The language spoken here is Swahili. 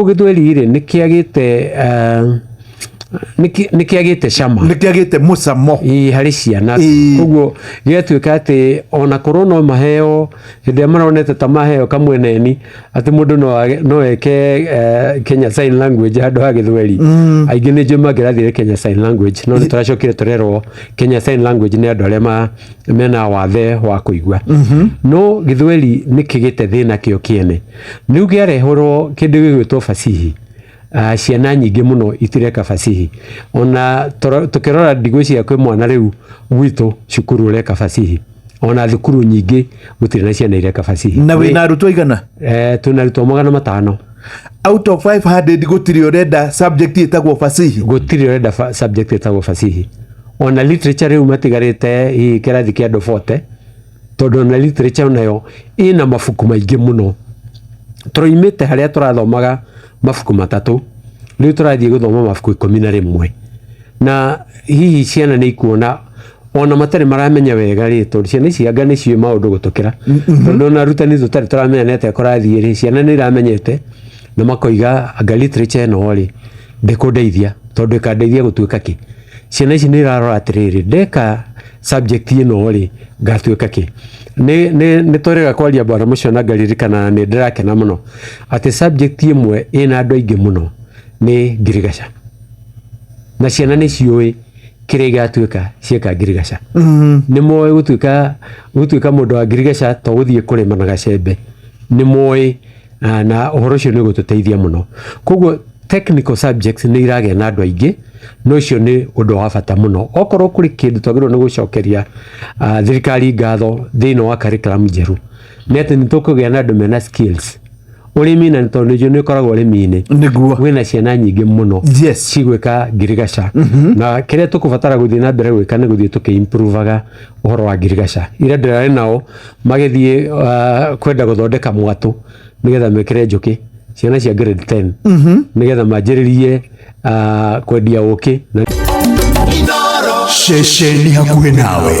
Githweri ri nikiagite nikiagite cama nikiagite mucamo hari ciana koguo gĩatuĩka atĩ ona korona maheo hĩndĩ ya maronete ta maheo kamweneni atĩ mũndũ no eke Kenya Sign Language handũ ha Gĩthweri aingĩ nĩ njũĩ mangĩrathire Kenya Sign Language no nĩ tũracokire tũrerwo Kenya Sign Language nĩ andũ arĩa mena wathe wa kũigua no Gĩthweri nĩ kĩgĩte thĩna kĩo kĩene rĩu gĩarehorwo kĩndũ gĩgwĩtwo fasihi ciana nyingĩ muno itireka fasihi ona tukirora ndigũcia kwĩ mwana rĩu gwitũ cukuru ureka fasihi ona thukuru nyingĩ gũtirĩ na ciana ireka fasihi na wĩna arutwo igana tuna arutwo 500 out of 500 gũtirĩ urenda subject ĩtagwo fasihi gũtirĩ urenda subject ĩtagwo fasihi ona literature rĩu matigarĩte kĩrathi kĩa andũ 40 tondũ na literature nayo ina mabuku maingĩ muno tũroimĩte harĩa tũrathomaga mabuku 3 rĩu tũrathiĩ gũthoma mabuku 11 na hihi ciana nĩ ikuona ona matarĩ maramenya wega rĩ tondũ ciana ici anga nĩ ciĩ maũndũ gũtũkĩra tondũ na arutani tũtarĩ tũramenya nete kũrathiĩ rĩ ciana nĩ iramenyete na makoiga anga literature no rĩ ndĩkũndeithia tondũ ĩkandeithia gũtuĩka kĩ ciana ici nĩ irarora atĩrĩrĩ ndeka subject ĩno rĩ ngatuĩka kĩ nĩ tũrega kwaria bwana mũcio na ngaririkana nĩ ndĩrakena mũno atĩ subject ĩmwe ĩna andũ aingĩ mũno nĩ ngirigaca na ciana nĩ ciũĩ kĩrĩa gĩatuĩka cieka ngirigaca nĩ moĩ gũtuĩka mũndũ wa ngirigaca to gũthiĩ kũrĩma na gacembe nĩ moĩ na ũhoro ũcio nĩ gũtũteithia mũno koguo technical subjects nĩ iragĩa na andũ aingĩ no cio nĩ ũndũ wa bata mũno okorwo kũrĩ kĩndũ twagĩrĩirwo nĩ gũcokeria thirikari ngatho thĩinĩ wa curriculum njerũ nĩ atĩ nĩ tũkũgĩa na andũ mena skills ũrĩmi na tondũ nĩ ũkoragwo ũrĩmi-inĩ wĩna ciana nyingĩ mũno cigwĩka ngirigaca na kĩrĩa tũkũbatara gũthiĩ na mbere gwĩka nĩ gũthiĩ tũkĩ-improvaga ũhoro wa ngirigaca ira ndĩrarĩ nao magĩthiĩ kwenda gũthondeka mwatũ nĩgetha mekĩre njũkĩ ciana cia grade 10 nĩgetha manjĩrĩrie kwendia ũkĩ Shesheni hakuhĩ nawe.